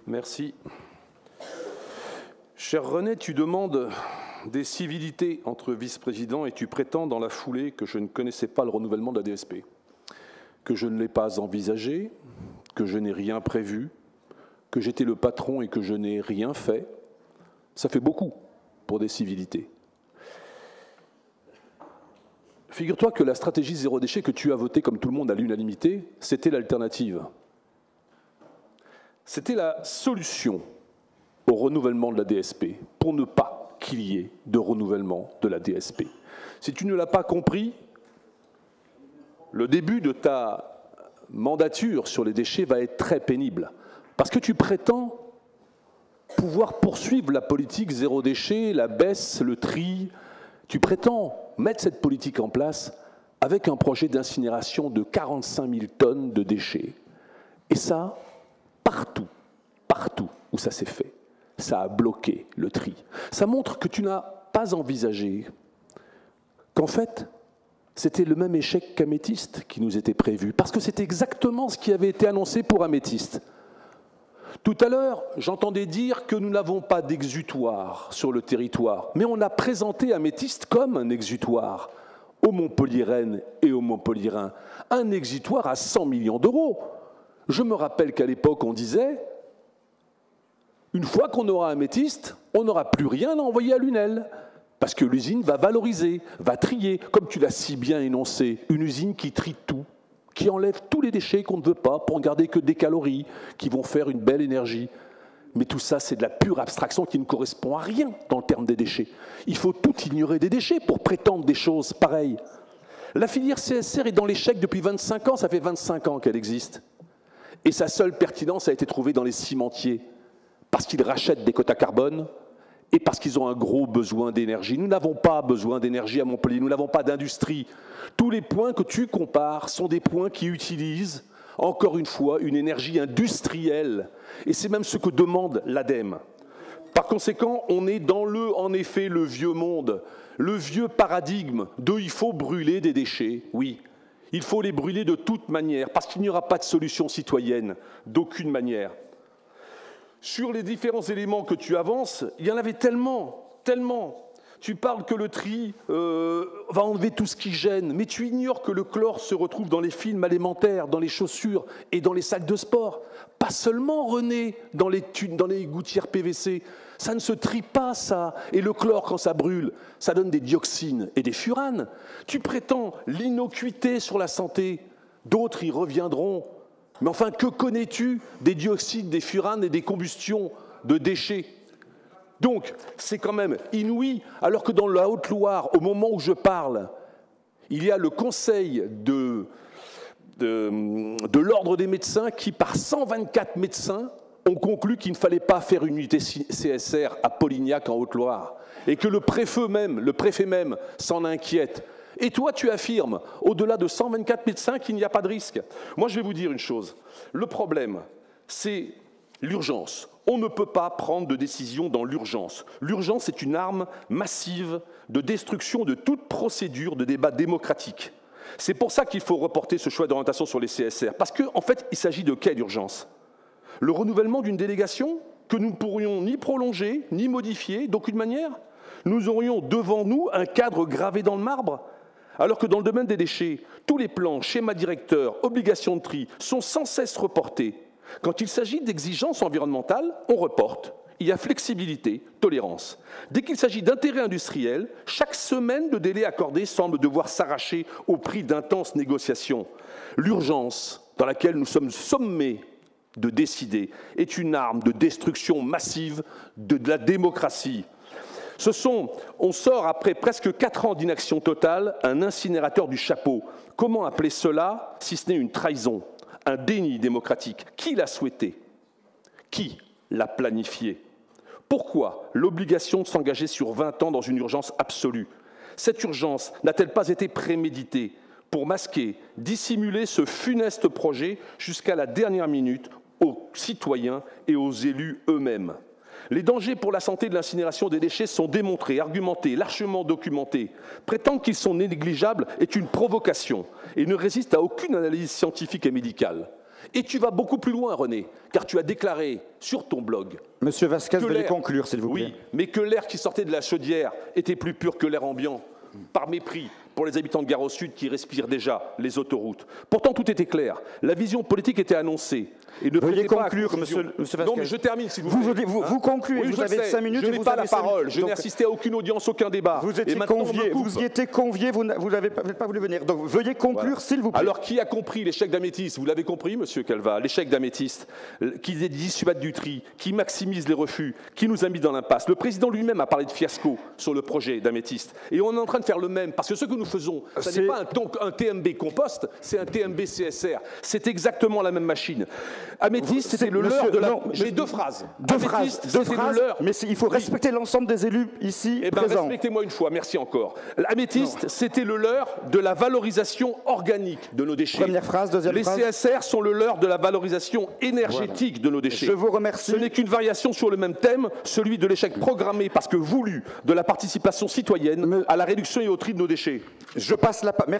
Merci. Cher René, tu demandes des civilités entre vice-présidents et tu prétends dans la foulée que je ne connaissais pas le renouvellement de la DSP, que je ne l'ai pas envisagé, que je n'ai rien prévu, que j'étais le patron et que je n'ai rien fait. Ça fait beaucoup pour des civilités. Figure-toi que la stratégie zéro déchet que tu as votée comme tout le monde à l'unanimité, c'était l'alternative. C'était la solution au renouvellement de la DSP pour ne pas qu'il y ait de renouvellement de la DSP. Si tu ne l'as pas compris, le début de ta mandature sur les déchets va être très pénible parce que tu prétends pouvoir poursuivre la politique zéro déchet, la baisse, le tri. Tu prétends mettre cette politique en place avec un projet d'incinération de 45 000 tonnes de déchets. Et ça, partout où ça s'est fait, ça a bloqué le tri. Ça montre que tu n'as pas envisagé qu'en fait, c'était le même échec qu'Améthyste qui nous était prévu, parce que c'est exactement ce qui avait été annoncé pour Améthyste. Tout à l'heure, j'entendais dire que nous n'avons pas d'exutoire sur le territoire, mais on a présenté Améthyste comme un exutoire au Montpellier-Rennes et au Montpellier-Rhin, un exutoire à 100 millions d'euros. Je me rappelle qu'à l'époque, on disait une fois qu'on aura Améthyste, on n'aura plus rien à envoyer à Lunel, parce que l'usine va valoriser, va trier, comme tu l'as si bien énoncé, une usine qui trie tout, qui enlève tous les déchets qu'on ne veut pas pour garder que des calories, qui vont faire une belle énergie. Mais tout ça, c'est de la pure abstraction qui ne correspond à rien dans le terme des déchets. Il faut tout ignorer des déchets pour prétendre des choses pareilles. La filière CSR est dans l'échec depuis 25 ans, ça fait 25 ans qu'elle existe. Et sa seule pertinence a été trouvée dans les cimentiers, parce qu'ils rachètent des quotas carbone et parce qu'ils ont un gros besoin d'énergie. Nous n'avons pas besoin d'énergie à Montpellier, nous n'avons pas d'industrie. Tous les points que tu compares sont des points qui utilisent, encore une fois, une énergie industrielle. Et c'est même ce que demande l'ADEME. Par conséquent, on est dans en effet, le vieux monde, le vieux paradigme de « il faut brûler des déchets ». Oui, il faut les brûler de toute manière, parce qu'il n'y aura pas de solution citoyenne, d'aucune manière. Sur les différents éléments que tu avances, il y en avait tellement. Tu parles que le tri va enlever tout ce qui gêne, mais tu ignores que le chlore se retrouve dans les films alimentaires, dans les chaussures et dans les sacs de sport. Pas seulement, René, dans les gouttières PVC. Ça ne se trie pas, ça. Et le chlore, quand ça brûle, ça donne des dioxines et des furanes. Tu prétends l'innocuité sur la santé. D'autres y reviendront. Mais enfin, que connais-tu des dioxydes, des furanes et des combustions de déchets? Donc, c'est quand même inouï, alors que dans la Haute-Loire, au moment où je parle, il y a le conseil de l'ordre des médecins qui, par 124 médecins, ont conclu qu'il ne fallait pas faire une unité CSR à Polignac en Haute-Loire, et que le préfet même s'en inquiète. Et toi, tu affirmes, au-delà de 124 médecins, qu'il n'y a pas de risque. Moi, je vais vous dire une chose. Le problème, c'est l'urgence. On ne peut pas prendre de décision dans l'urgence. L'urgence est une arme massive de destruction de toute procédure de débat démocratique. C'est pour ça qu'il faut reporter ce choix d'orientation sur les CSR. Parce qu'en fait, il s'agit de quelle urgence? Le renouvellement d'une délégation que nous ne pourrions ni prolonger, ni modifier d'aucune manière? Nous aurions devant nous un cadre gravé dans le marbre? Alors que dans le domaine des déchets, tous les plans, schémas directeurs, obligations de tri sont sans cesse reportés. Quand il s'agit d'exigences environnementales, on reporte. Il y a flexibilité, tolérance. Dès qu'il s'agit d'intérêts industriels, chaque semaine de délai accordé semble devoir s'arracher au prix d'intenses négociations. L'urgence dans laquelle nous sommes sommés de décider est une arme de destruction massive de la démocratie. On sort après presque 4 ans d'inaction totale, un incinérateur du chapeau. Comment appeler cela si ce n'est une trahison, un déni démocratique? Qui l'a souhaité? Qui l'a planifié? Pourquoi l'obligation de s'engager sur 20 ans dans une urgence absolue? Cette urgence n'a-t-elle pas été préméditée pour masquer, dissimuler ce funeste projet jusqu'à la dernière minute aux citoyens et aux élus eux-mêmes? Les dangers pour la santé de l'incinération des déchets sont démontrés, argumentés, largement documentés. Prétendre qu'ils sont négligeables est une provocation et ne résiste à aucune analyse scientifique et médicale. Et tu vas beaucoup plus loin, René, car tu as déclaré sur ton blog... Monsieur Vasquez, veuillez conclure, s'il vous plaît. Oui, mais que l'air qui sortait de la chaudière était plus pur que l'air ambiant, par mépris pour les habitants de Gare au Sud qui respirent déjà les autoroutes. Pourtant, tout était clair. La vision politique était annoncée. Et ne veuillez prêtez pas conclure, à confusion. monsieur Vasquez. Non, mais je termine, s'il vous plaît. Vous concluez, oui, vous avez 5 minutes je et n'ai vous pas avez la 5 parole, minutes. je n'ai assisté à aucune audience, aucun débat. Vous étiez convié, vous y étiez convié, vous n'avez pas voulu venir. Donc veuillez conclure, s'il vous plaît. Alors, qui a compris l'échec d'Améthyste? Vous l'avez compris, monsieur Calva, l'échec d'Améthyste, qui dissuade du tri, qui maximise les refus, qui nous a mis dans l'impasse. Le président lui-même a parlé de fiasco sur le projet d'Améthyste. Et on est en train de faire le même, parce que ce que nous faisons, ce n'est pas un TMB compost, c'est un TMB CSR. C'est exactement la même machine. Améthyste, c'était le leurre de la... J'ai deux phrases. Deux phrases, mais il faut respecter l'ensemble des élus ici présents. Respectez-moi une fois, merci encore. Améthyste, c'était le leurre de la valorisation organique de nos déchets. Première phrase, deuxième phrase. Les CSR sont le leurre de la valorisation énergétique de nos déchets. Je vous remercie. Ce n'est qu'une variation sur le même thème, celui de l'échec programmé, parce que voulu, de la participation citoyenne à la réduction et au tri de nos déchets. Je passe la parole.